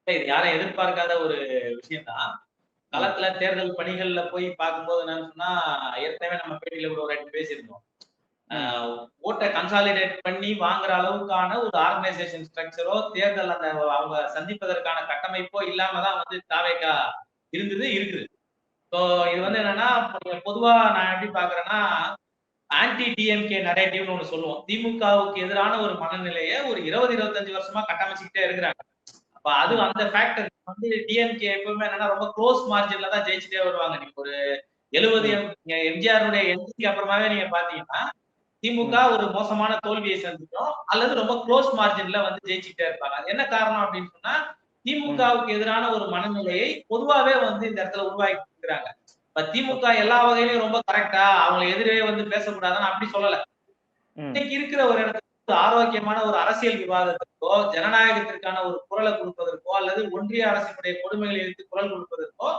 இது யாரும் எதிர்பார்க்காத ஒரு விஷயம் தான். ம். களத்துல தேர்தல் பணிகள்ல போய் பார்க்கும்போது என்னன்னு சொன்னா, ஏற்கனவே நம்ம பேட்டியில கூட ஒரு வாட்டி பேசியிருந்தோம். அ ம். ஓட்ட கன்சாலிடேட் பண்ணி வாங்குற அளவுக்கான ஒரு ஆர்கனைசேஷன் ஸ்ட்ரக்சரோ, தேர்தல் அந்த அவங்க சந்திப்பதற்கான கட்டமைப்போ இல்லாம தான் வந்து தாவேகா இருந்தது, இருக்குது. ஸோ இது வந்து ம். என்னன்னா, பொதுவா நான் எப்படி பார்க்குறேன்னா, ஆன்டி டிஎம்கே நரேட்டிவ்னு ஒண்ணு சொல்லுவோம். திமுகவுக்கு எதிரான ஒரு மனநிலைய ஒரு 20, 25 வருஷமா கட்டமைச்சுக்கிட்டே இருக்கிறாங்க. அப்ப அது ம். அந்த ஃபேக்டர் வந்து டிஎம்கே எப்பவுமே என்னன்னா ரொம்ப க்ளோஸ் மார்ஜின்ல தான் ஜெயிச்சுட்டே வருவாங்க. நீங்க ஒரு 70 ம். எம்ஜிஆருடைய என்ட்ரிக்கு அப்புறமாவே நீங்க பார்த்தீங்கன்னா, திமுக ம். ஒரு மோசமான தோல்வியை சந்திக்கும். அல்லது ரொம்ப க்ளோஸ் மார்ஜின்ல வந்து ஜெயிச்சுட்டே இருப்பாங்க. அது என்ன காரணம் அப்படின்னு சொன்னா, ம். திமுகவுக்கு எதிரான ஒரு மனநிலையை பொதுவாவே வந்து இந்த இடத்துல உருவாக்கிட்டு இருக்கிறாங்க. இப்ப திமுக ஓகே. எல்லா வகையிலும் ரொம்ப கரெக்ட்டா, அவங்கள எதிரே வந்து பேசக்கூடாதுன்னு அப்படி சொல்லல. ம். இன்னைக்கு இருக்கிற ஒரு இடத்துல ஒரு ஆரோக்கியமான ஒரு அரசியல் விவாதத்திற்கோ, ஜனநாயகத்திற்கான ஒரு குரல குடுப்பதற்கோ, அல்லது ஒன்றிய அரசினுடைய கொடுமைகளை எதிர்த்து குரல் கொடுப்பதற்கோ,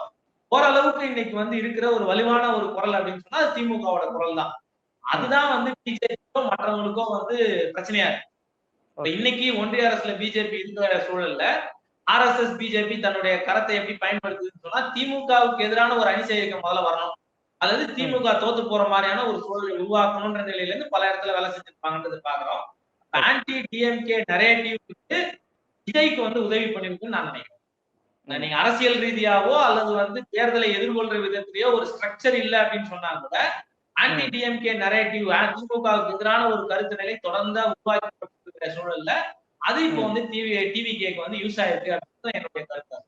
ஓரளவுக்கு இன்னைக்கு வந்து இருக்கிற ஒரு வலுவான ஒரு குரல் அப்படின்னு சொன்னா, அது திமுகவோட குரல் தான். ம். அதுதான் வந்து பிஜேபிக்கும் மற்றவங்களுக்கும் வந்து பிரச்சனையா இருக்கு. இப்ப ஓகே. இன்னைக்கு ஒன்றிய அரசுல பிஜேபி இருக்கிற சூழல்ல, ஆர்எஸ்எஸ், பிஜேபி தன்னுடைய கரத்தை எப்படி பயன்படுத்துதுன்னு சொன்னா, திமுகவுக்கு எதிரான ஒரு அணி சேர்க்கை முதல்ல வரணும். அதாவது ம். திமுக தோத்து போற மாரியான ஒரு சூழலை உருவாக்கணும்ன்ற நிலையில இருந்து பல இடத்துல வேலை செஞ்சிருப்பாங்கன்றத பார்க்கிறோம். ஓகே. ஆன்டி டிஎம்கே நரேட்டிவ்க்கு விஜய்க்கு வந்து உதவி பண்ணிருக்குன்னு நான் நினைக்கிறேன். ம். நீங்க அரசியல் ரீதியாவோ அல்லது வந்து தேர்தலை எதிர்கொள்ற விதத்திலேயோ ஒரு ஸ்ட்ரக்சர் இல்ல அப்படின்னு சொன்னா கூட, ஆன்டி ம். டிஎம்கே நரேட்டிவ் திமுகவுக்கு எதிரான ஒரு கருத்து நிலை தொடர்ந்து உருவாக்கப்பட்டிருக்கிற சூழல்ல, அது இப்போ ம். வந்து டிவிகேக்கு வந்து யூஸ் ஆயிருக்கு அப்படின்னு தான் என்னுடைய கருத்து.